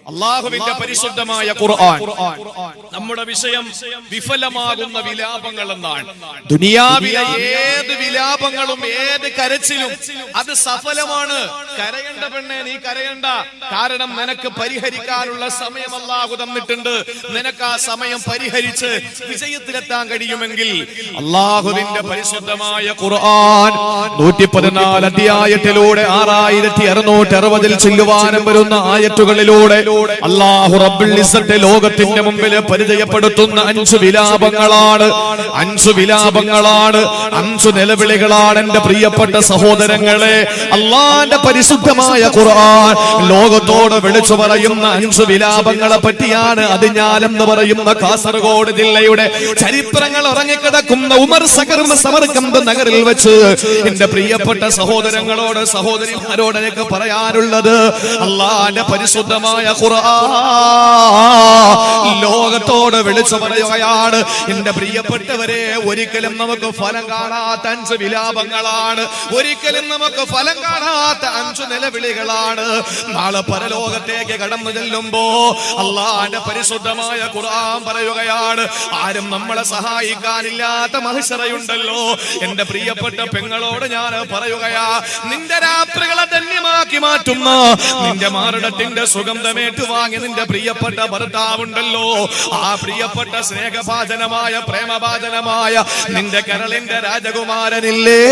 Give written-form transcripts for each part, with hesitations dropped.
അല്ലാഹുവിന്റെ പരിശുദ്ധമായ ഖുർആൻ നമ്മുടെ വിഷയം വിഫലമാകുന്ന വിലാപങ്ങൾ എന്നാണ്. ദുനിയാവിലെ ഏത് വിലാപങ്ങളും ഏത് കരച്ചിലും അത് സഫലമാണ്. കരയണ്ട പെണ്ണെ, നീ കരയണ്ട. കാരണം നിനക്ക് പരിഹരിക്കാനുള്ള സമയം അല്ലാഹു തന്നിട്ടുണ്ട്. നിനക്ക് ആ സമയം പരിഹരിച്ച് വിജയത്തിലെത്താൻ കഴിയുമെങ്കിൽ അല്ലാഹുവിന്റെ പരിശുദ്ധമായ ഖുർആൻ 114 അധ്യായത്തിലൂടെ 6660 ചെല്ലുവാനും വരുന്ന ആയത്തുകളിലൂടെ അല്ലാഹു റബ്ബുൽ ഇസ്സത്ത് ലോകത്തിന്റെ മുമ്പിൽ പരിചയപ്പെടുത്തുന്ന 5 വിലാപങ്ങളാണ്. 5 വിലാപങ്ങളാണ്, 5 നിലവിളികളാണ്. എന്റെ പ്രിയപ്പെട്ട സഹോദരങ്ങളെ, അല്ലാഹുവിന്റെ പരിശുദ്ധമായ ഖുർആൻ ലോകത്തോട് വിളിച്ചു പറയുന്ന 5 വിലാപങ്ങളെ പറ്റിയാണ്. അതിഞ്ഞാലെന്ന് പറയുന്ന കാസർഗോഡ് ജില്ലയുടെ ചരിത്രങ്ങൾ ഉറങ്ങിക്കിടക്കുന്ന ഉമർ സമർക്കന്ത് നഗറിൽ വെച്ച് എന്റെ പ്രിയപ്പെട്ട സഹോദരങ്ങളോട് സഹോദരിമാരോട് എനിക്ക് പറയാനുള്ളത്, അല്ലാഹുവിന്റെ പരിശുദ്ധമായ ലോകത്തോട് വിളിച്ചു പറയുകയാണ്. എന്റെ പ്രിയപ്പെട്ടവരെ, ഒരിക്കലും നമുക്ക് ഫലം കാണാത്ത 5 വിലാപങ്ങളാണ്. ഒരിക്കലും നമുക്ക് ഫലം കാണാത്ത 5 നിലവിളികളാണ്. നാളെ പരലോകത്തേക്ക് കടന്നു ചെല്ലുമ്പോ അല്ലാഹുവിന്റെ പരിശുദ്ധമായ ഖുർആൻ പറയുകയാണ്, ആരും നമ്മളെ സഹായിക്കാനില്ലാത്ത മഹ്ശറയുണ്ടല്ലോ. എന്റെ പ്രിയപ്പെട്ട പെങ്ങളോട് ഞാൻ പറയുകയാ, നിന്റെ രാത്രികളെ ധന്യമാക്കി മാറ്റുന്ന, നിന്റെ മാറിടത്തിന്റെ സുഗന്ധമേറ്റുവാങ്ങി നിന്റെ പ്രിയപ്പെട്ട ഭർത്താവുണ്ടല്ലോ, ആ പ്രിയപ്പെട്ട സ്നേഹഭാജനമായ പ്രേമഭാജനമായ നിന്റെ കരളിന്റെ രാജകുമാരനില്ലേ,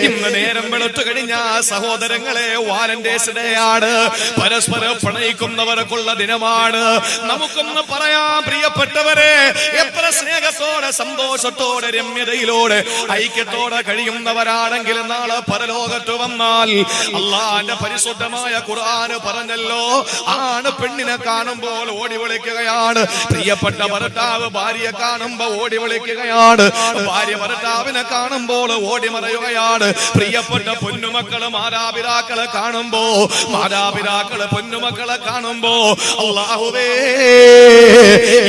ഇന്ന് നേരം വെളുത്തു കഴിഞ്ഞ സഹോദരങ്ങളെ വാലന്റൈൻസ് ഡേ ആണ്. പരസ്പരം പ്രണയിക്കുന്നവർക്കുള്ള ദിനമാണ്. നമുക്കൊന്ന് പറയാം പ്രിയപ്പെട്ടവരെ, എത്ര സ്നേഹത്തോടെ സന്തോഷത്തോടെ രമ്യതയിലൂടെ ഐക്യത്തോടെ കഴിയുന്നവരാണെങ്കിൽ നാളെ പരലോകത്ത് വന്നാൽ അല്ലാഹുവിന്റെ പരിശുദ്ധമായ ഖുർആൻ പറഞ്ഞല്ലോ, ആണ് പെണ്ണിനെ കാണുമ്പോൾ ഓടി വിളിക്കുകയാണ്. പ്രിയപ്പെട്ട ഭർത്താവ് ഭാര്യയെ കാണുമ്പോൾ ഓടി വിളിക്കുകയാണ്. ഭാര്യ ഭർത്താവിനെ കാണുമ്പോൾ ഓടി മറയുകയാണ്. പ്രിയപ്പെട്ട പൊന്നുമക്കള് മാതാപിതാക്കളെ കാണുമ്പോ, മാതാപിതാക്കള് പൊന്നുമക്കളെ കാണുമ്പോ അല്ലാഹുവേ,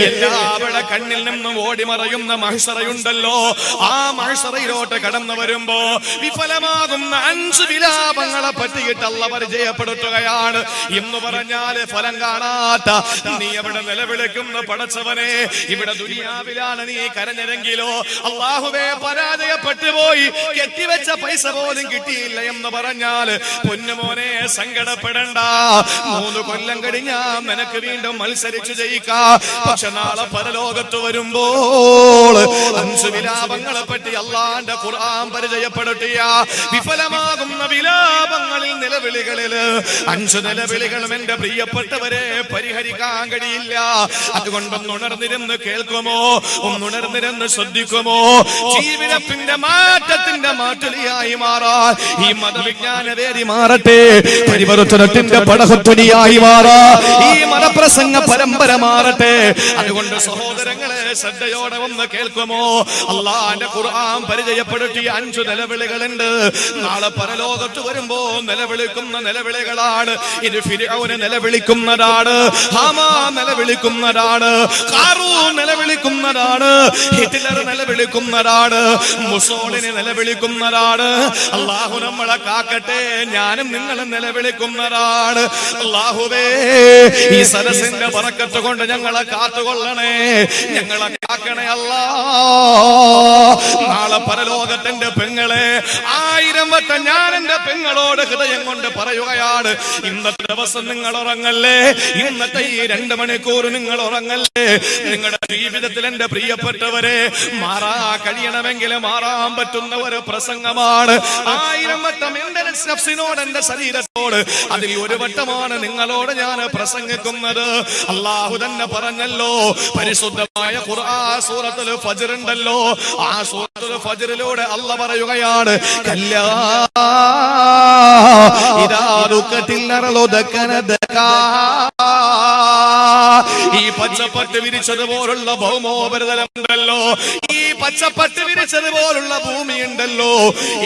എല്ലാവരുടെ കണ്ണിൽ നിന്നും ഓടി മറയുന്ന മഹ്ശറയുണ്ടല്ലോ, ആ മഹ്ശറയിലോട്ട് കടന്നു വരുമ്പോ വിഫലമാകുന്ന 5 വിലാപങ്ങളെ പറ്റിയിട്ട് അല്ലാഹു പരിചയപ്പെടുത്തുകയാണ്. എന്ന് പറഞ്ഞാല് ഫലം കാണാത്ത നീ എവിടെ നിലവിളിക്കുന്ന പടച്ചവനെ, ഇവിടെ ദുനിയാവിലാണ് നീ കരഞ്ഞതെങ്കിലോ അല്ലാഹുവേ പരാജയപ്പെട്ടു പോയി, കെട്ടിവെച്ച പൈസ പോലും കിട്ടിയില്ല എന്ന് പറഞ്ഞാല് പൊന്നുമോനെ സങ്കടപ്പെടണ്ട. 3 കൊല്ലം കഴിഞ്ഞാ നിനക്ക് വീണ്ടും മത്സരിച്ചു ജയിക്കാം. പക്ഷെ നാളെ പരലോകത്ത് വരുമ്പോൾ 5 വിലാപങ്ങളെ പറ്റി അല്ലാഹുവിന്റെ ഖുർആൻ പരിചയപ്പെടുത്തിയ വിഫലമാകുന്ന വിലാപങ്ങളിൽ നിലവിളികളിൽ 5 നിലവിളികളും എന്റെ പ്രിയപ്പെട്ടവരെ പരിഹരിക്കാൻ കഴിയില്ല. അതുകൊണ്ടൊന്ന് ഉണർന്നിരുന്ന് കേൾക്കുമോ, ഒന്നുണർന്നിരുന്ന് ശ്രദ്ധിക്കുമോ? ജീവിതത്തിന്റെ മാറ്റത്തിന്റെ മാറ്റുലിയായി മാറാൻ ഈ മതവിജ്ഞാന വേദി മാറട്ടെ, പരിവർത്തനത്തിന്റെ പടഹത്വനിയായി മാറാൻ ഈ മതപ്രസംഗ പരമ്പര മാറട്ടെ. അതുകൊണ്ട് സഹോദരങ്ങളെ ശ്രദ്ധയോടെ ഒന്ന് കേൾക്കുമോ? അല്ലാഹുവിന്റെ ഖുർആൻ പരിചയപ്പെടുത്തിയ 5 നിലവിളികളുണ്ട്. നാളെ പരലോകത്ത് വരുമ്പോ നിലവിളിക്കുന്ന നിലവിളികളാണ്. ഇത് ഫിർഔന് നിലവിളിക്കുന്നതാണ്, ഹാമാൻ നിലവിളിക്കുന്നതാണ്, ഖാറൂൻ നിലവിളിക്കുന്നതാണ്, ഹിറ്റ്ലർ നിലവിളിക്കുന്നതാണ്, മുസോളിനി നിലവിളിക്കുന്നതാണ്. അല്ലാഹു നമ്മളെ കാക്കട്ടെ, ഞാനും നിങ്ങളും നിലവിളിക്കുന്നതാണ്. അല്ലാഹുവേ, ഈ സദസ്സിന്റെ ബറക്കത്ത് കൊണ്ട് ഞങ്ങളെ കാത്തുകൊള്ളണേ, ഞങ്ങളെ കാക്കണേ അല്ലാ. നാളെ പരലോകത്തിന്റെ പെങ്ങളെ 1000 വട്ടം ഞാൻ എന്റെ പെങ്ങളോട് ഹൃദയം കൊണ്ട് പറയുകയാണ്, ഇന്നത്തെ ദിവസം നിങ്ങൾ ഉറങ്ങല്ലേ, ഇന്നത്തെ ഈ 2 മണിക്കൂർ നിങ്ങൾ ഉറങ്ങല്ലേ. നിങ്ങളുടെ ജീവിതത്തിൽ എന്റെ പ്രിയപ്പെട്ടവരെ മാറാ കഴിയണമെങ്കിൽ മാറാൻ പറ്റുന്ന ഒരു പ്രസംഗമാണ്. 1000 വട്ടം എന്റെ നഫ്സിനോട്, എന്റെ ശരീരത്തോട്, അതിൽ 1 വട്ടമാണ് നിങ്ങളോട് ഞാൻ പ്രസംഗിക്കുന്നത്. അല്ലാഹു തന്നെ പറഞ്ഞല്ലോ, പരിശുദ്ധമായ ഖുർആൻ സൂറത്തുൽ ഫജ്ർ ഉണ്ടല്ലോ, ആ സൂറത്തുൽ ഫജ്റിലൂടെ അല്ലാഹു പറയുകയാണ്, കല്ലാ ഇദാ ദുഖത്തിൽ അർളു ദക്കന ദക്കാ. ഈ പച്ചപ്പട്ട് വിരിച്ചതുപോലുള്ള ഭൗമോപരിതലമുണ്ടല്ലോ, ഈ പച്ചപ്പട്ട് വിരിച്ചതുപോലുള്ള ഭൂമി ഉണ്ടല്ലോ,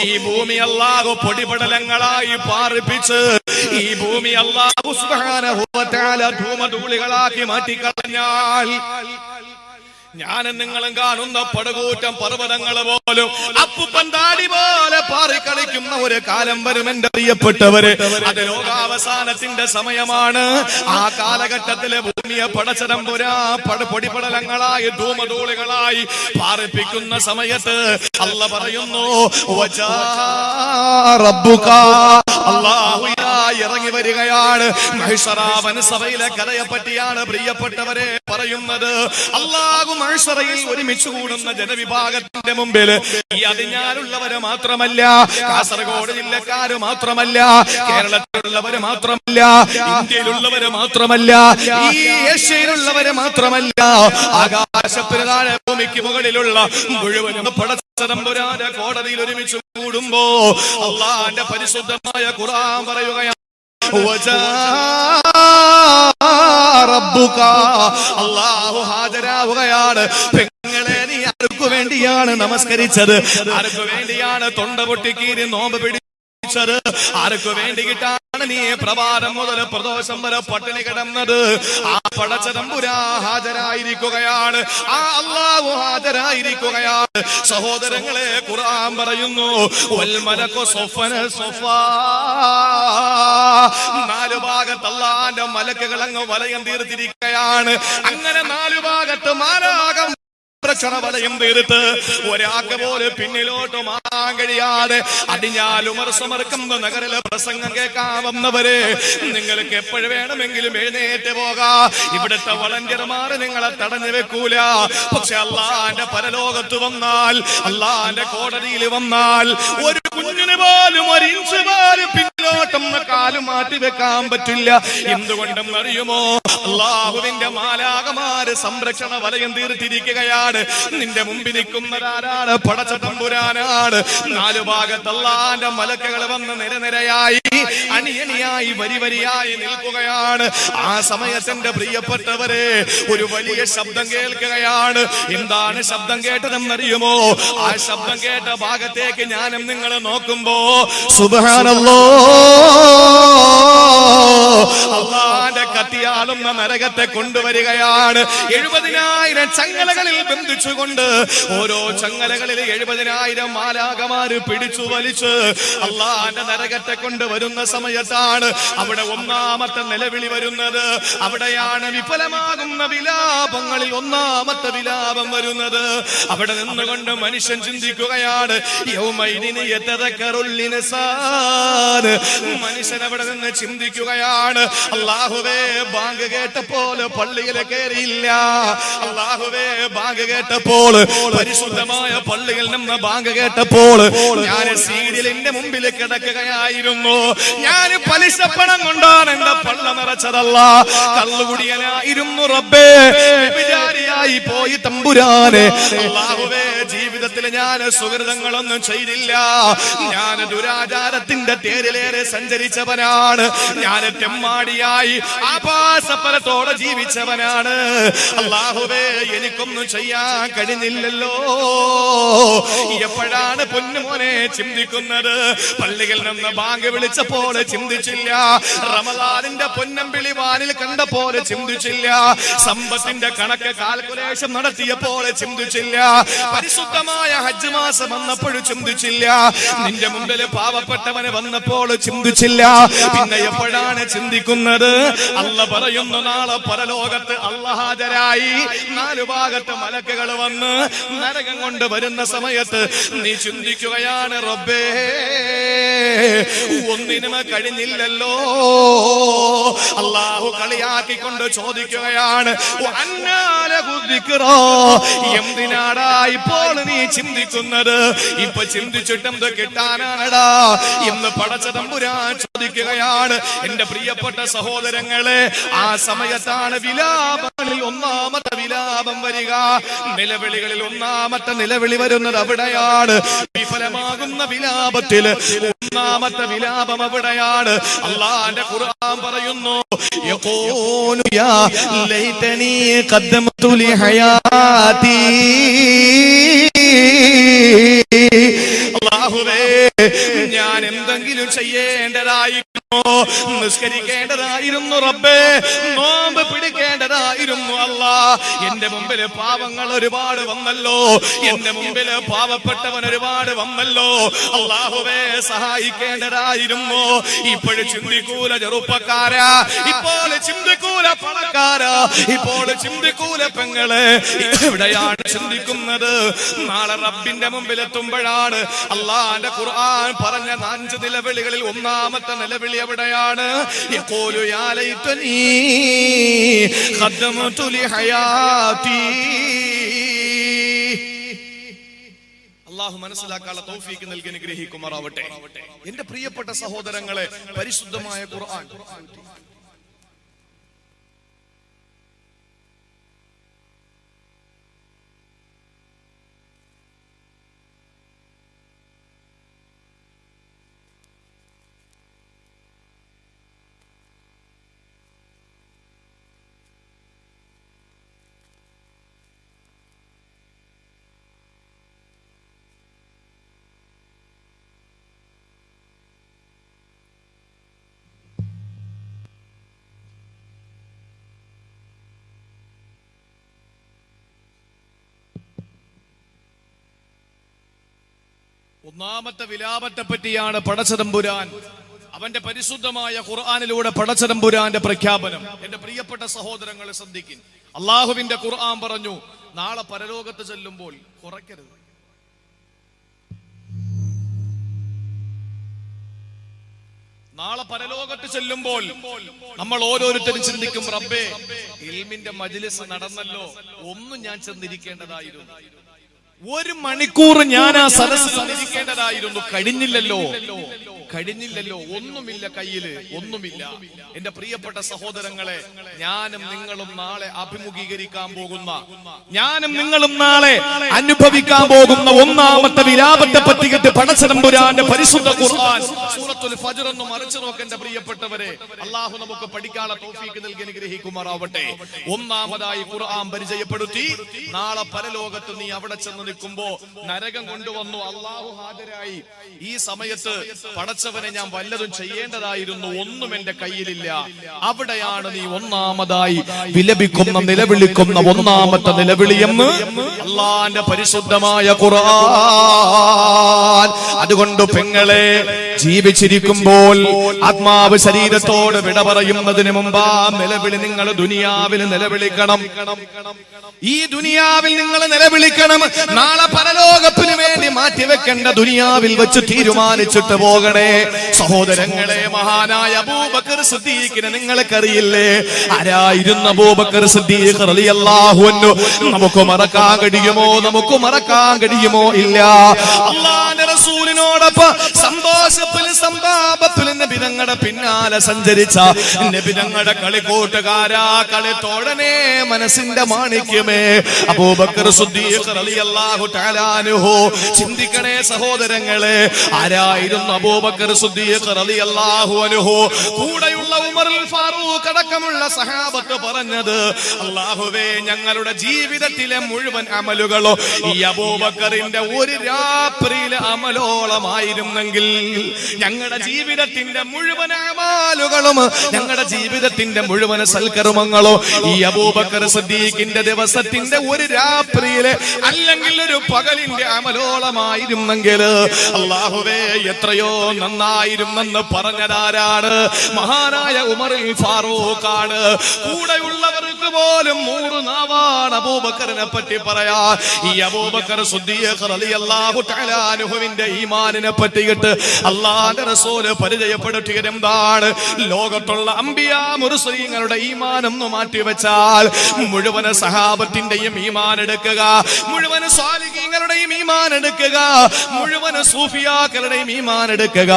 ഈ ഭൂമി അല്ലാഹു പൊടിപടലങ്ങളായി പാർപ്പിച്ച് ഈ ഭൂമി അല്ലാഹു സുബ്ഹാനഹു വ തആല ധൂമധൂളികളാക്കി മാറ്റിക്കളഞ്ഞാൽ ഞാനും നിങ്ങളും കാണുന്ന പടുകൂറ്റം പർവ്വതങ്ങൾ പോലും അപ്പുപ്പൻ താടി പോലെ പാറിക്കളിക്കുന്ന ഒരു കാലം വരും എന്റെ പ്രിയപ്പെട്ടവര്. അത് ലോകാവസാനത്തിന്റെ സമയമാണ്. ആ കാലഘട്ടത്തിലെ ഭൂമിയെ പടച്ചതമ്പുരാ പൊടിപടലങ്ങളായി ധൂമധൂളികളായി പാറിപ്പിക്കുന്ന സമയത്ത് അല്ല പറയുന്നു അല്ലാഹു ഇറങ്ങി വരികയാണ്. മഹ്ശറ സഭയിലെ കഥയെ പറ്റിയാണ് പ്രിയപ്പെട്ടവരെ പറയുന്നത്. അല്ലാഹു മഹ്ശറയിൽ ഒരുമിച്ച് കൂടുന്ന ജനവിഭാഗത്തിന്റെ മുമ്പിൽ ഈ അതിഞ്ഞാലുള്ളവര് മാത്രമല്ല, കാസർഗോഡ് ജില്ലക്കാര് മാത്രമല്ല, കേരളത്തിലുള്ളവര് മാത്രമല്ല, ഇന്ത്യയിലുള്ളവര് മാത്രമല്ല, ഈ ഏഷ്യയിലുള്ളവര് മാത്രമല്ല, ആകാശത്തിന് ഭൂമിക്ക് മുകളിലുള്ള മുഴുവനും പടച്ചതമ്പുരാന്റെ കോടതിയിൽ ഒരുമിച്ച് കൂടുമ്പോ അല്ലാഹുവിന്റെ പരിശുദ്ധമായ ഖുർആൻ പറയുകയാണ് അല്ലാഹു ഹാജരാവുകയാണ്. പെങ്ങളെ നീ ആർക്കു വേണ്ടിയാണ് നമസ്കരിച്ചത്? ആർക്കു വേണ്ടിയാണ് തൊണ്ട പൊട്ടിക്കീരി നോമ്പ് പിടിച്ചത്? ആർക്കു വേണ്ടിയിട്ടാണ് നീ പ്രഭാതം മുതൽ പ്രദോഷം വരെ പട്ടിണി കിടന്നത്? ആ പടച്ചതമ്പുരാ ഹാജരായിരിക്കുകയാണ്. ആ അല്ലാഹു ഹാജരായിരിക്കുകയാണ്. സഹോദരങ്ങളെ, ഖുർആൻ പറയുന്നു വൽ മലക്കു സഫന സഫാ. നാലു ഭാഗത്ത് അല്ലാഹുവിന്റെ മലക്കുകൾ അങ്ങ് വലയം തീർത്തിരിക്കുകയാണ്. അങ്ങനെ നാലു ഭാഗത്ത് മാലാഖം വലയം തീർത്ത് ഒരാൾക്ക് പോലും പിന്നിലോട്ട് മാറാൻ കഴിയാതെ അടിഞ്ഞാലുമർ സമർക്കുന്ന നഗരിലെ പ്രസംഗം കേൾക്കാവുന്നവരെ, നിങ്ങൾക്ക് എപ്പോഴും വേണമെങ്കിലും എഴുന്നേറ്റ് പോകാം. ഇവിടുത്തെ വളണ്ടിയർമാർ നിങ്ങളെ തടഞ്ഞു വെക്കൂല. പക്ഷെ അല്ലാഹുവിന്റെ പരലോകത്ത് വന്നാൽ, അല്ലാഹുവിന്റെ കോടതിയിൽ വന്നാൽ ഒരു കുഞ്ഞിന് പോലും ഒരു ഇഞ്ച് പോലും പിന്നിലോട്ടൊന്ന് കാല് മാറ്റി വെക്കാൻ പറ്റില്ല. എന്തുകൊണ്ടെന്നറിയുമോ? അല്ലാഹുവിന്റെ മാലാഖമാര് സംരക്ഷണ വലയം തീർത്തിരിക്കുകയാണ്. നിന്റെ മുമ്പിൽ നിൽക്കുന്നതാരാണ്? പടച്ചതമ്പുരാനാണ്. നാലു ഭാഗത്ത് അല്ലാഹുവിന്റെ മലക്കുകൾ വന്ന് നിരനിരയായി അണിയണിയായി വരിവരിയായി നിൽക്കുകയാണ്. ആ സമയത്തിന്റെ പ്രിയപ്പെട്ടവരെ, ഒരു വലിയ ശബ്ദം കേൾക്കുകയാണ്. എന്താണ് ശബ്ദം കേട്ടതെന്നറിയുമോ? ആ ശബ്ദം കേട്ട ഭാഗത്തേക്ക് ഞാനും നിങ്ങൾ നോക്കുമ്പോ സുബ്ഹാനല്ലാഹ്, അല്ലാഹുവിന്റെ കത്തിയാളുന്ന നരകത്തെ കൊണ്ടുവരികയാണ്. 70,000 ചങ്ങലകളിൽ ബന്ധിച്ചുകൊണ്ട് ഓരോ ചങ്ങലകളിൽ 70,000 മാലാഖമാര് പിടിച്ചു വലിച്ച് അല്ലാഹുവിന്റെ നരകത്തെ കൊണ്ടുവരുന്ന സമയത്താണ് അവിടെ ഒന്നാമത്തെ നിലവിളി വരുന്നത്. അവിടെയാണ് വിഫലമാകുന്ന വിലാപങ്ങളിൽ ഒന്നാമത്തെ വിലാപം വരുന്നത്. അവിടെ നിന്നുകൊണ്ട് മനുഷ്യൻ ചിന്തിക്കുകയാണ്, മനുഷ്യൻ അവിടെ നിന്ന് ചിന്തിക്കുകയാണ്, അല്ലാഹുവേ ബാങ്ക് കേട്ടപ്പോൾ പള്ളിയിൽ കയറിയില്ല. അല്ലാഹുവേ ബാങ്ക് കേട്ടപ്പോൾ, പരിശുദ്ധമായ പള്ളിയിൽ നിന്ന് ബാങ്ക് കേട്ടപ്പോൾ ഞാൻ സീരിയലിന്റെ മുമ്പിൽ കിടക്കുകയായിരുന്നു. ഞാൻ പലിശപ്പണം കൊണ്ടാണ് എന്റെ പള്ള നിറച്ചതല്ല, കള്ളുകുടിയനായിരുന്നു റബ്ബേ, വിചാരിയായി പോയി തമ്പുരാനെ. അല്ലാഹുവേ ജീവിതത്തിൽ ഞാൻ സുഹൃതങ്ങളൊന്നും ചെയ്തില്ല. ഞാൻ ദുരാചാരത്തിന്റെ തേരിലേറെ സഞ്ചരിച്ചവനാണ്. ഞാൻ തെമ്മാടിയായി ആഭാസപരത്തോടെ ജീവിച്ചവനാണ്. അല്ലാഹുവേ എനിക്കൊന്നും ചെയ്യാൻ കഴിഞ്ഞില്ലല്ലോ. എപ്പോഴാണ് പൊന്നുമോനെ ചിന്തിക്കുന്നത്? പള്ളിയിൽ നിന്ന് ബാങ്ക് വിളിച്ചപ്പോൾ ചിന്തിച്ചില്ല. റമദാനിന്റെ പൊന്നമ്പിളി വാനിൽ കണ്ടപ്പോൾ ചിന്തിച്ചില്ല. സമ്പത്തിന്റെ കണക്ക് കാൽക്കുലേഷൻ നടത്തിയപ്പോൾ ചിന്തിച്ചില്ല. പരിശുദ്ധമായ ഹജ്ജ് മാസം വന്നപ്പോഴും ചിന്തിച്ചില്ല. നിന്റെ മുമ്പിൽ പാവപ്പെട്ടവന് വന്നപ്പോൾ ചിന്തിച്ചില്ല. പിന്നെ എപ്പോഴാണ് ചിന്തിക്കുന്നത്? അല്ല പറയുന്നു, നാളെ പരലോകത്ത് അല്ലാഹു ഹാജരായി നാലു ഭാഗത്ത് മലക്കുകൾ വന്ന് നരകം കൊണ്ട് വരുന്ന സമയത്ത് നീ ചിന്തിക്കുകയാണ്, റബ്ബേ ഒന്നിനും കഴിഞ്ഞില്ലല്ലോ. അല്ലാഹു കളിയാക്കിക്കൊണ്ട് ചോദിക്കുകയാണ്, എന്തിനാടാ ഇപ്പോൾ നീ ചിന്തിക്കുന്നത്? ഇപ്പൊ ചിന്തിച്ചിട്ട് എന്ത് കിട്ടാനാണടാ എന്ന് പടച്ചതമ്പുരാൻ ചോദിക്കുകയാണ്. എന്റെ പ്രിയപ്പെട്ട സഹോദരങ്ങളെ, ആ സമയത്താണ് വിലാപങ്ങളിൽ ഒന്നാമത്തെ വിലാപം വരിക. നിലവിളികളിൽ ഒന്നാമത്തെ നിലവിളി വരുന്നത് അവിടെയാണ്. വിഫലമാകുന്ന വിലാപത്തിൽ ഒന്നാമത്തെ വിലാപം അവിടെയാണ്. അല്ലാഹുവിന്റെ ഖുർആൻ പറയുന്നു, യഖൂലു യാ ലൈതനി ഖദ്ദംതു ലി ഹയാതി. അല്ലാഹുവേ ഞാൻ എന്തെങ്കിലും ചെയ്യേണ്ടതായി നിസ്കരിക്കേണ്ടതായിരുന്നു റബ്ബേ, നോമ്പ് പിടിക്കേണ്ടതായിരുന്നു അല്ലാ. എന്റെ മുമ്പിൽ പാവങ്ങൾ ഒരുപാട് വന്നല്ലോ, എന്റെ മുമ്പിൽ പാവപ്പെട്ടവൻ ഒരുപാട് വന്നല്ലോ. അല്ലാഹുവേ സഹായിക്കേണ്ടതായിരുന്നു. ഇപ്പോൾ ചിന്തിക്കൂല ചെറുപ്പക്കാരാ, ഇപ്പോൾ ചിന്തിക്കൂല പണക്കാരാ, ഇപ്പോൾ ചിന്തിക്കൂല പെങ്ങളെ. എവിടെയാണ് ചിന്തിക്കുന്നത്? നാളെ റബ്ബിന്റെ മുമ്പിൽ എത്തുമ്പോഴാണ്. അല്ലാഹുവിന്റെ ഖുർആൻ പറഞ്ഞ 5 നിലവിളികളിൽ ഒന്നാമത്തെ നിലവിളി എവിടെയാണ്? യഖൂലു യാ ലൈതനി ഖദ്ദമതു ലിഹയാതി. അല്ലാഹു മനസ്സിലാക്കാനുള്ള തൗഫീഖ് നൽകി അനുഗ്രഹിക്കുമാറാവട്ടെ. എന്റെ പ്രിയപ്പെട്ട സഹോദരങ്ങളെ, പരിശുദ്ധമായ ഖുർആൻ ഒന്നാമത്തെ വിലാപത്തെ പറ്റിയാണ് പടച്ചതമ്പുരാൻ അവന്റെ പരിശുദ്ധമായ ഖുർആനിലൂടെ പടച്ചതമ്പുരാന്റെ പ്രഖ്യാപനം. എന്റെ പ്രിയപ്പെട്ട സഹോദരങ്ങളെ ശ്രദ്ധിക്കും. അള്ളാഹുവിന്റെ ഖുർആൻ പറഞ്ഞു, നാളെ പരലോകത്ത് ചെല്ലുമ്പോൾ കുറയ്ക്കരുത്. നാളെ പരലോകത്ത് ചെല്ലുമ്പോൾ നമ്മൾ ഓരോരുത്തരും ചിന്തിക്കും, റബ്ബേ ഇൽമിന്റെ മജ്ലിസ് നടന്നല്ലോ, ഒന്നും ഞാൻ ചെന്നിരിക്കേണ്ടതായിരുന്നു. 1 മണിക്കൂർ ഞാൻ ആ സദസ്സിൽ ഇരിക്കേണ്ടതായിരുന്നു. കഴിഞ്ഞില്ലല്ലോ. ഒന്നുമില്ല, കയ്യില് ഒന്നുമില്ല. എന്റെ പ്രിയപ്പെട്ട സഹോദരങ്ങളെ, ഞാനും നിങ്ങളും നാളെ അഭിമുഖീകരിക്കാൻ പോകുന്ന, ഞാനും നിങ്ങളും നാളെ അനുഭവിക്കാൻ പോകുന്ന ഒന്നാമത്തെ വിലാപത്തെ പറ്റിയിട്ട് പടച്ചതമ്പുരാന്റെ പരിശുദ്ധ ഖുർആൻ സൂറത്തുൽ ഫജ്ർ ഒന്ന് മറിച്ചു നോക്കേണ്ട പ്രിയപ്പെട്ടവരെ. അല്ലാഹു നമുക്ക് പഠിക്കാനുള്ള തൗഫീഖ് നൽകി അനുഗ്രഹിക്കുമാറാവട്ടെ. ഒന്നാമതായി ഖുർആൻ പരിചയപ്പെടുത്തി, നാളെ പരലോകത്ത് നീ അവിടെ ചെന്ന് നിൽക്കുമ്പോ നരകം കൊണ്ടുവന്നു, അല്ലാഹു ഹാജരായി. ഈ സമയത്ത് പടച്ചവനെ ഞാൻ വല്ലതും ചെയ്യേണ്ടതായിരുന്നു, ഒന്നും എന്റെ കയ്യിലില്ല. അവിടെയാണ് നീ ഒന്നാമതായി വിലപിക്കുന്ന, നിലവിളിക്കുന്ന ഒന്നാമത്തെ നിലവിളിയെന്ന് അല്ലാഹുവിന്റെ പരിശുദ്ധമായ ഖുർആൻ. അതുകൊണ്ട് പെങ്ങളെ, ജീവിച്ചിരിക്കുമ്പോൾ ആത്മാവ് ശരീരത്തോട് വിട പറയുന്നതിന് മുമ്പ് ആ നിലവിളി നിങ്ങൾ ദുനിയാവിൽ നിലവിളിക്കണം. ഈ ദുനിയാവിൽ നിങ്ങൾ നിലവിളിക്കണം. നാളെ പരലോകത്തിന് വേണ്ടി മാറ്റിവെക്കേണ്ട ദുനിയാവിൽ വെച്ച് തീരുമാനിച്ചിട്ട് പോകണേ. സഹോദരങ്ങളെ, മഹാനായ അബൂബക്കർ സിദ്ദീഖിനെ നിങ്ങൾക്കറിയില്ലേ? ആരായിരുന്നു അബൂബക്കർ സിദ്ദീഖ് റളിയല്ലാഹു അൻഹു? നമുക്ക് മറക്കാൻ കഴിയുമോ? ഇല്ല. അല്ലാഹുവിന്റെ റസൂലിനോടൊപ്പം സന്തോഷത്തിൽ സമ്പാദത്തിൽ നബി തങ്ങളുടെ പിന്നാലെ സഞ്ചരിച്ച നബി തങ്ങളുടെ കളിക്കൂട്ടുകാരാ, കളിത്തോഴനെ, മനസ്സിന്റെ മാണിക്യമേ, അബൂബക്കർ സിദ്ദീഖ് റളിയല്ലാഹു തആല അൻഹു. ചിന്തിക്കണേ സഹോദരങ്ങളെ, ആരായിരുന്നു അബൂബക്കർ സിദ്ദീഖ് റളിയല്ലാഹു അൻഹു? കൂടെയുള്ള ഉമറുൽ ഫാറൂഖ് അടക്കമുള്ള സഹാബത്ത് പറഞ്ഞത്, അല്ലാഹുവേ ഞങ്ങളുടെ ജീവിതത്തിലെ മുഴുവൻ അമലുകളോ ഈ അബൂബക്കറിന്റെ ഒരു രാത്രിയിലെ അമലോളമായിരുന്നെങ്കിൽ, ഞങ്ങളുടെ ജീവിതത്തിന്റെ മുഴുവൻ അമലുകളും, ഞങ്ങളുടെ ജീവിതത്തിന്റെ മുഴുവൻ സൽക്കർമ്മങ്ങളോ ഈ അബൂബക്കർ സിദ്ദീഖിന്റെ ദിവസത്തിന്റെ ഒരു രാത്രിയിലെ അല്ലെങ്കിൽ ഒരു പകലിന്റെ അമലോളമായിരുന്നെങ്കിൽ, അല്ലാഹുവേ എത്രയോ നന്നായിരുന്നെന്ന് പറഞ്ഞതാരാണ്? മഹാനായ ഉമറുൽ ഫാറൂഖ് ആണ്. കൂടെയുള്ളവർക്ക് പോലും 100 നാവാണ് അബൂബക്കറിനെ പറ്റി പറയാ. ഈ അബൂബക്കർ സിദ്ദീഖ് റളിയല്ലാഹു തആല അൻഹുവിന്റെ ഈമാനിനെ പറ്റിയിട്ട് അല്ലാഹുവിന്റെ റസൂൽ പരിചയപ്പെടുത്തിയത് എന്താണ്? ലോകത്തുള്ള അംബിയാ മുർസലീങ്ങളുടെ ഈമാൻ ഒന്ന് മാറ്റിവെച്ചാൽ മുഴുവൻ സഹാബത്തിന്റെയും ഈമാൻ എടുക്കുക, മുഴുവൻ സ്വാലിഹീങ്ങളുടെയും ഈമാൻ എടുക്കുക, മുഴുവൻ സൂഫിയാക്കളുടെയും ഈമാൻ എടുക്കുക,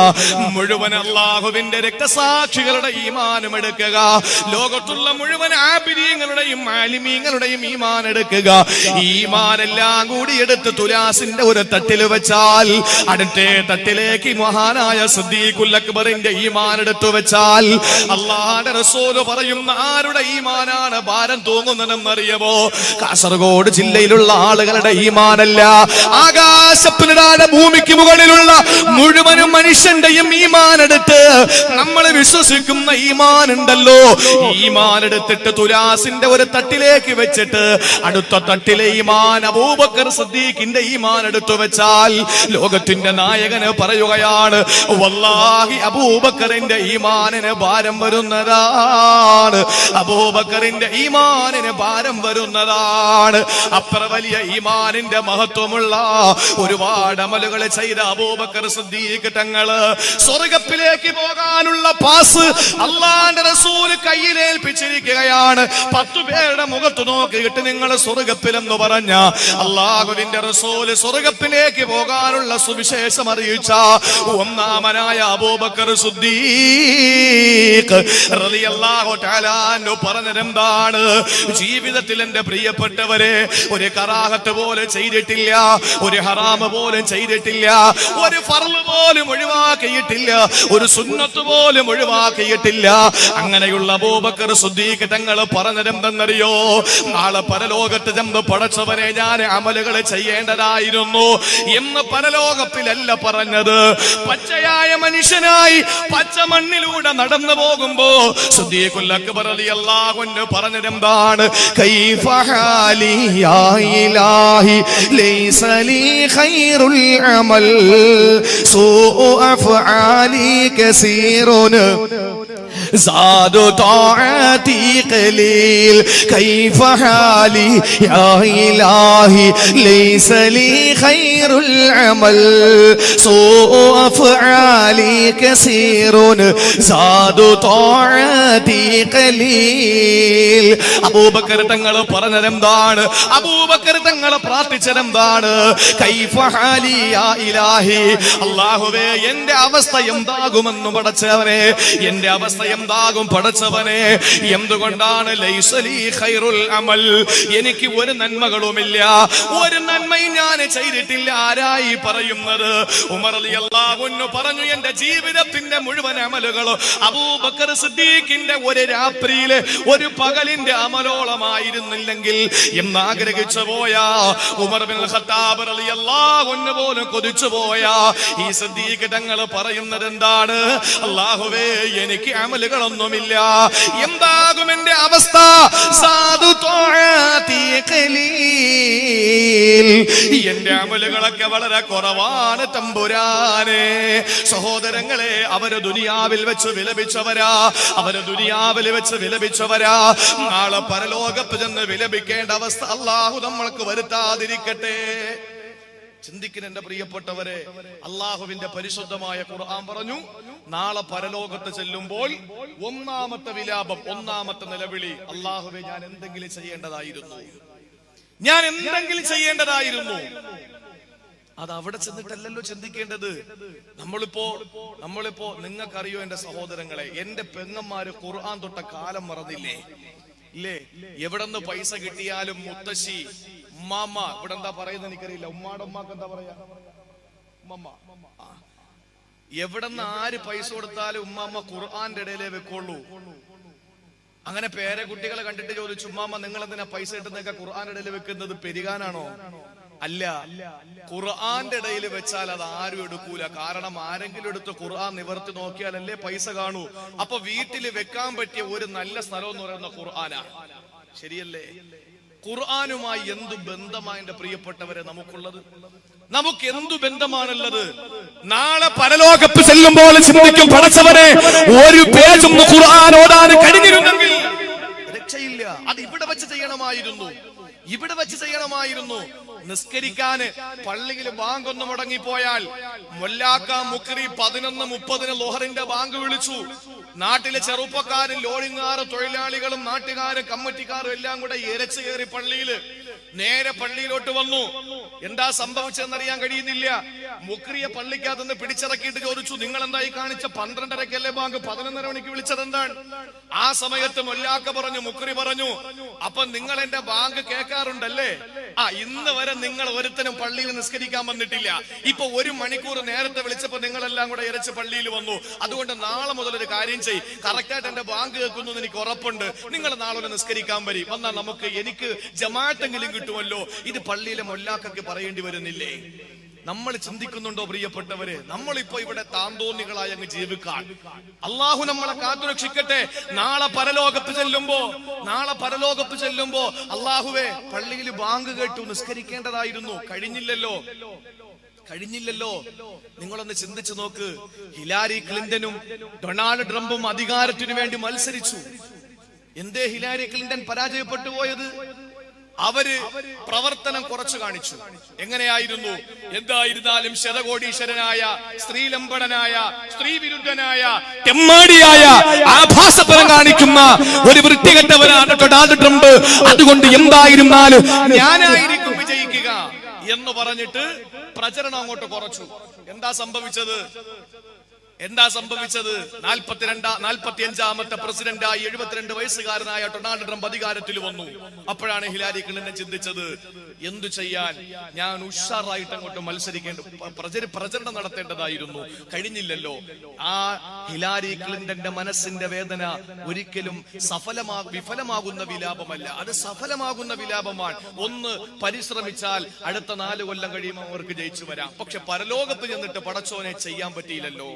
മുഴുവൻ അല്ലാഹുവിന്റെ രക്തസാക്ഷികളുടെ ഈമാനും എടുക്കുക, ലോകത്തുള്ള മുഴുവൻ ആബിദീങ്ങളുടെയും ആലിമീങ്ങളുടെയും ഈമാൻ എടുക്കുക. ഈമാനെല്ലാം കൂടി എടുത്ത് തുലാസിന്റെ ഒരു തട്ടിൽ വെച്ചാൽ അടുത്തേ തട്ടിലേക്ക് മഹാനായ സിദ്ദീഖുൽ അക്ബറിന്റെ ഈമാൻ എടുത്തു വെച്ചാൽ അല്ലാഹുവിന്റെ റസൂൽ പറയുന്ന ആരുടെ ഈമാനാണ് ഭാരം തൂങ്ങുന്നതെന്നറിയുമോ? കാസർഗോഡ് ജില്ലയിലുള്ള ആളുകളുടെ ഈമാനല്ല, ആകാശപ്പിടാതെ ഭൂമിക്ക് മുകളിലുള്ള മുഴുവനും മനുഷ്യന്റെയും ഈമാൻ എടുത്ത് നമ്മൾ വിശ്വസിക്കുന്ന ഈമാൻ ഉണ്ടല്ലോ, ഈമാൻ എടുത്തിട്ട് തുലാസിന്റെ ഒരു തട്ടിലേക്ക് വെച്ചിട്ട് അടുത്ത തട്ടിലെ ഈമാൻ അബൂബക്കർ സിദ്ദീഖിന്റെ ഈമാൻ എടുത്തു വെച്ചാൽ ലോകത്തിന്റെ നായകന് പറയുകയാണ്, വല്ലാഹി അബൂബക്കറിന്റെ ഈമാനിന് ഭാരം വരുന്നതാണ്, അബൂബക്കറിന്റെ ഈമാനിന് ഭാരം വരുന്നതാണ്. അത്ര വലിയ ഈമാനിന്റെ മഹത്വമുള്ള ഒരുപാട് അമലുകൾ ചെയ്ത അബൂബക്കർ സിദ്ദീഖ് തങ്ങള് സ്വർഗ്ഗത്തിലേക്ക് പോകാനുള്ള പാസ് അല്ലാഹുവിന്റെ റസൂൽ കയ്യിലേൽപ്പിച്ചിരിക്കുകയാണ്. 10 പേരുടെ മുഖത്ത് നോക്കിയിട്ട് നിങ്ങൾ സ്വർഗ്ഗത്തിലെന്ന് പറഞ്ഞ അല്ലാഹുവിന്റെ റസൂൽ സ്വർഗ്ഗത്തിലേക്ക് പോകാനുള്ള സുവിശേഷം അറിയിച്ച ഒന്നാമനായ അബൂബക്കർ സിദ്ദീഖ് റളിയല്ലാഹു തആല അൻഹു പറഞ്ഞതെന്താണ്? ജീവിതത്തിൽ എന്റെ പ്രിയപ്പെട്ടവരെ ഒരു കറാഹത്ത് പോലും ചെയ്തിട്ടില്ല, ഒരു ഹറാമ് പോലും ചെയ്തിട്ടില്ല, ഒരു ഫർള് പോലും ഒഴിവാക്കിയിട്ടില്ല, ഒരു സുന്നത്ത് പോലും ഒഴിവാക്കിയിട്ടില്ല. അങ്ങനെയുള്ള അബൂബക്കർ സിദ്ദീഖ് തങ്ങൾ പറഞ്ഞതെന്തെന്നറിയോ? നാളെ പരലോകത്ത് ചെന്ന് പടച്ചവനെ ഞാൻ അമലുകൾ ചെയ്യേണ്ടതായിരുന്നു എന്ന് പരലോകത്തിലല്ല പറഞ്ഞത്. പച്ചയായ മനുഷ്യനായി പച്ച മണ്ണിലൂടെ നടന്നു പോകുമ്പോ സിദ്ദീഖുൽ അക്ബർ റളിയല്ലാഹു അൻഹു പറഞ്ഞതെന്താണ്? കൈഫ ഹാലി യാ ഇലാഹി ലൈസ ലീ ഖൈറുൽ അമൽ സൂഉ അഫ്ആലി കസീറുൻ زاد طاعتي قليل كيف حالي يا إلهي ليس لي خير العمل سوء أفعالي كثير زاد طاعتي قليل. അബൂബക്കർ തങ്ങൾ പറഞ്ഞതെന്താണ്? അബൂബക്കർ തങ്ങൾ പ്രാർത്ഥിച്ചതെന്താണ്? കൈഫ ഹാലി യാ ഇലാഹി, അല്ലാഹുവേ എന്റെ അവസ്ഥ എന്താകുമെന്ന് പടച്ചവനെ, എന്റെ അവസ്ഥ എന്താകും പടച്ചവനെ? എന്തുകൊണ്ടാണ്? ലൈസ ലീ ഖൈറുൽ അമൽ, എനിക്ക് ഒരു നന്മകളുമില്ല, ഒരു നന്മയും ഞാൻ ചെയ്തിട്ടില്ല. ആരായി പറയുന്നത്? ഉമർ റളിയല്ലാഹു അൻഹു പറഞ്ഞു, എന്റെ ജീവിതത്തിന്റെ മുഴുവൻ അമലുകളും അബൂബക്കർ സിദ്ദീഖിന്റെ ഒരു രാത്രിയിലെ ഒരു പകലിന്റെ അമലോളമായിരുന്നില്ലെങ്കിൽ എന്നാഗ്രഹിച്ചു പോയ ഉമർ ബിൻ ഖത്താബ് റളിയല്ലാഹു അൻഹു പോലും കൊതിച്ചു പോയ ഈ സിദ്ദീഖ് തങ്ങൾ പറയുന്നത് എന്താണ്? അല്ലാഹുവേ എനിക്ക് അമലുകളൊന്നുമില്ല, എന്താകും എന്റെ അവസ്ഥ? എന്റെ അമലുകളൊക്കെ വളരെ കുറവാണ് തമ്പുരാനെ. സഹോദരങ്ങളെ, അവര് ദുനിയാവിൽ വെച്ച് വിലപിച്ചവരാ, അവര് ദുനിയാവിൽ വെച്ച് വിലപിച്ചവരാ. നാളെ പരലോകത്ത് ചെന്ന് വിലപിക്കേണ്ട അവസ്ഥ അല്ലാഹു നമ്മൾക്ക് വരുത്താതിരിക്കട്ടെ. ചിന്തിക്കുന്ന എന്റെ പ്രിയപ്പെട്ടവരെ, അള്ളാഹുവിന്റെ പരിശുദ്ധമായ ഖുർആൻ പറഞ്ഞു, നാളെ പരലോകത്ത് ചെല്ലുമ്പോൾ ഒന്നാമത്തെ വിലാപം, ഒന്നാമത്തെ നിലവിളി, അള്ളാഹുവേ ഞാൻ എന്തെങ്കിലും ചെയ്യേണ്ടതായിരുന്നു, ഞാൻ എന്തെങ്കിലും ചെയ്യേണ്ടതായിരുന്നു. അത് അവിടെ ചെന്നിട്ടല്ലല്ലോ ചിന്തിക്കേണ്ടത്. നമ്മളിപ്പോ നിങ്ങൾക്കറിയോ എന്റെ സഹോദരങ്ങളെ, എന്റെ പെങ്ങന്മാര് ഖുർആൻ തൊട്ട കാലം മറന്നില്ലേ? ഇല്ലേ? എവിടെന്ന് പൈസ കിട്ടിയാലും മുത്തശ്ശി, ഉമ്മാമ്മ, ഇവിടെ എന്താ പറയുന്നത് എനിക്കറിയില്ല, ഉമ്മാടെ ഉമ്മാക്ക് എന്താ പറയാ? ഉമ്മമ്മ. എവിടെന്ന് ആര് പൈസ കൊടുത്താലും ഉമ്മാമ്മ ഖുർആന്റെ ഇടയിലേ വെക്കുള്ളൂ. അങ്ങനെ പേരെ കുട്ടികളെ കണ്ടിട്ട് ചോദിച്ചു, ഉമ്മാമ്മ നിങ്ങൾ എന്തിനാ പൈസ കിട്ടുന്നൊക്കെ ഖുർആന്റെ ഇടയിൽ വെക്കുന്നത്? പെരുകാനാണോ? അല്ല, ഖുർആന്റെ ഇടയിൽ വെച്ചാൽ അത് ആരും എടുക്കൂല. കാരണം ആരെങ്കിലും എടുത്ത് ഖുർആൻ നിവർത്തി നോക്കിയാലല്ലേ പൈസ കാണൂ. അപ്പൊ വീട്ടിൽ വെക്കാൻ പറ്റിയ ഒരു നല്ല സ്ഥലം എന്ന് പറയുന്ന ഖുർആനാ. ശരിയല്ലേ? ഖുർആനുമായി എന്തു ബന്ധമായി എന്റെ പ്രിയപ്പെട്ടവരെ നമുക്കുള്ളത്? നമുക്ക് എന്തു ബന്ധമാണുള്ളത്? നാളെ പരലോകത്ത് ചെല്ലുമ്പോൾ ചിന്തിക്കും, പടച്ചവനെ ഒരു പേജും ഖുർആൻ ഓതാൻ കഴിഞ്ഞിരുന്നെങ്കിൽ രക്ഷയില്ല. അത് ഇവിടെ വെച്ച് ചെയ്യണമായിരുന്നു, ഇവിടെ വെച്ച് ചെയ്യണമായിരുന്നു. നിസ്കരിക്കാന് പള്ളിയിൽ ബാങ്കൊന്ന് മുടങ്ങിപ്പോയാൽ മൊല്ലാക്ക മുക്രി 11:30 ലോഹറിന്റെ ബാങ്ക് വിളിച്ചു. നാട്ടിലെ ചെറുപ്പക്കാരും ലോറിങ്ങാറ് തൊഴിലാളികളും നാട്ടുകാരും കമ്മിറ്റിക്കാരും എല്ലാം കൂടെ ഇരച്ചു കയറി പള്ളിയില് നേരെ പള്ളിയിലോട്ട് വന്നു. എന്താ സംഭവിച്ചതെന്നറിയാൻ കഴിയുന്നില്ല. മുക്രിയെ പള്ളിക്കകത്തുനിന്ന് പിടിച്ചിറക്കിയിട്ട് ചോദിച്ചു, നിങ്ങൾ എന്തായി കാണിച്ച 12:30-ക്കല്ലേ ബാങ്ക്, 11:30 മണിക്ക് വിളിച്ചത് എന്താണ്? ആ സമയത്ത് മൊല്ലാക്ക പറഞ്ഞു, മുക്രി പറഞ്ഞു, അപ്പൊ നിങ്ങൾ എന്റെ ബാങ്ക് കേൾക്കാറുണ്ടല്ലേ? ഇന്ന് വരെ നിങ്ങൾ ഒരുത്തനും പള്ളിയിൽ നിസ്കരിക്കാൻ വന്നിട്ടില്ല. ഇപ്പൊ 1 മണിക്കൂർ നേരത്തെ വിളിച്ചപ്പോ നിങ്ങളെല്ലാം കൂടെ ഇരച്ച് പള്ളിയിൽ വന്നു. അതുകൊണ്ട് നാളെ മുതൽ ഒരു കാര്യം ചെയ്യും, കറക്റ്റായിട്ട് എന്റെ ബാങ്ക് കേൾക്കുന്നു എനിക്ക് ഉറപ്പുണ്ട്. നിങ്ങൾ നാളെ നിസ്കരിക്കാൻ വരും. വന്നാൽ എനിക്ക് ജമാഅത്തെങ്കിലും കിട്ടുമല്ലോ. ഇത് പള്ളിയിലെ മൊല്ലാക്കയ്ക്ക് പറയേണ്ടി വരുന്നില്ലേ? നമ്മൾ ചിന്തിക്കുന്നുണ്ടോ പ്രിയപ്പെട്ടവരെ? നമ്മളിപ്പോ ഇവിടെ താന്തോന്നികളായി അങ്ങ് ജീവിക്കാൻ അള്ളാഹു നമ്മളെ കാത്തുരക്ഷിക്കട്ടെ. നാളെ പരലോകത്ത് ചെല്ലുമ്പോ അള്ളാഹുവേ, പള്ളിയിൽ ബാങ്ക് കേട്ടു, നിസ്കരിക്കേണ്ടതായിരുന്നു, കഴിഞ്ഞില്ലല്ലോ. നിങ്ങളൊന്ന് ചിന്തിച്ചു നോക്ക്. ഹിലാരി ക്ലിന്റനും ഡൊണാൾഡ് ട്രംപും അധികാരത്തിനു വേണ്ടി മത്സരിച്ചു. എന്തേ ഹിലാരി ക്ലിന്റൺ പരാജയപ്പെട്ടു പോയത്? അവര് പ്രവർത്തനം കുറച്ചു കാണിച്ചു. എങ്ങനെയായിരുന്നു? എന്തായിരുന്നാലും ശതകോടീശ്വരനായ, സ്ത്രീലംബടനായ, സ്ത്രീ വിരുദ്ധനായ, തെമ്മാടിയായ, ആഭാസപരം കാണിക്കുന്ന ഒരു വൃത്തികെട്ടവനാണ് ഡൊണാൾഡ് ട്രംപ്. അതുകൊണ്ട് എന്തായിരുന്നാലും ഞാനായിരിക്കും വിജയിക്കുക എന്ന് പറഞ്ഞിട്ട് പ്രചരണം അങ്ങോട്ട് കുറച്ചു. എന്താ സംഭവിച്ചത്? 45-ാമത്തെ പ്രസിഡന്റായി 72 വയസ്സുകാരനായ ഡൊണാൾഡ് ട്രംപ് അധികാരത്തിൽ വന്നു. അപ്പോഴാണ് ഹിലാരി ക്ലിന്റൺ ചിന്തിച്ചത്, എന്തു ചെയ്യാൻ, ഞാൻ ഉഷാറായിട്ട് അങ്ങോട്ട് പ്രചരണം നടത്തേണ്ടതായിരുന്നു, കഴിഞ്ഞില്ലല്ലോ. ആ ഹിലാരി ക്ലിന്റന്റെ മനസ്സിന്റെ വേദന ഒരിക്കലും വിഫലമാകുന്ന വിലാപമല്ല, അത് സഫലമാകുന്ന വിലാപമാണ്. ഒന്ന് പരിശ്രമിച്ചാൽ അടുത്ത 4 കൊല്ലം കഴിയുമ്പോൾ അവർക്ക് ജയിച്ചു വരാം. പക്ഷെ പരലോകത്ത് ചെന്നിട്ട് പടച്ചോനെ ചെയ്യാൻ പറ്റിയില്ലല്ലോ,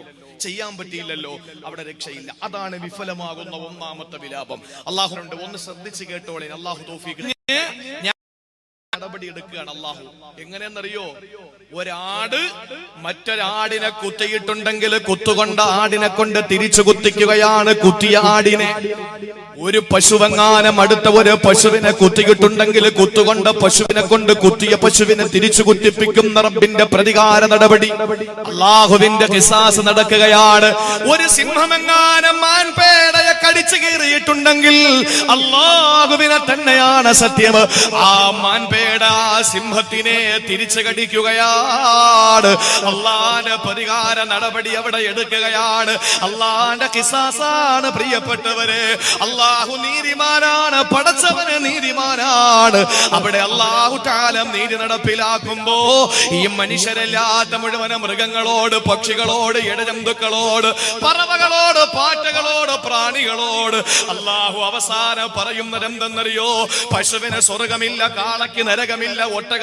അവിടെ രക്ഷയില്ല. അതാണ് വിഫലമാകുന്ന ഒന്നാമത്തെ വിലാപം. അള്ളാഹുണ്ട്, ഒന്ന് ശ്രദ്ധിച്ച് കേട്ടോളെ. അള്ളാഹു തൗഫീഖ് നടപടി എടുക്കുകയാണ് അള്ളാഹു. എങ്ങനെയെന്നറിയോ? ഒരാട് മറ്റൊരാടിനെ കുത്തിയിട്ടുണ്ടെങ്കിൽ കുത്തുകൊണ്ട ആടിനെ കൊണ്ട് തിരിച്ചു കുത്തിക്കുകയാണ് കുത്തിയ ആടിനെ. ഒരു പശുവെങ്ങാനും അടുത്ത ഒരു പശുവിനെ കുത്തിയിട്ടുണ്ടെങ്കിൽ കുത്തുകൊണ്ട പശുവിനെ കൊണ്ട് കുത്തിയ പശുവിനെ തിരിച്ചു കുത്തിപ്പിക്കുന്ന റബ്ബിന്റെ പ്രതികാര നടപടി, അള്ളാഹുവിന്റെ ഖിസാസ് നടക്കുകയാണ്. ഒരു സിംഹമെങ്ങാനും മാൻപേടയെ കടിച്ചു കീറിയിട്ടുണ്ടെങ്കിൽ അള്ളാഹുവിനെ തന്നെയാണ് സത്യം, ആ മാൻപേട സിംഹത്തിനെ തിരിച്ചു കടിക്കുകയാണ്. അള്ളാന്റെ പ്രതികാര നടപടി അവിടെ എടുക്കുകയാണ്. അള്ളാന്റെ ഖിസാസാണ് പ്രിയപ്പെട്ടവരെ. അള്ളാഹു നീതിമാനാണ്, പടച്ചവന് നീതിമാനാണ്. അവിടെ അള്ളാഹു തആല നീതി നടപ്പിലാക്കുമ്പോ ഈ മനുഷ്യരല്ലാത്ത മുഴുവൻ മൃഗങ്ങളോട്, പക്ഷികളോട്, ഇഴജന്തുക്കളോട്, പറവകളോട്, പാറ്റകളോട്, പ്രാണികളോട് അള്ളാഹു അവസാനം പറയുന്നത് എന്തെന്നറിയോ? പശുവിന് സ്വർഗമില്ല, കാളയ്ക്ക് നരകമില്ല, ഒട്ടക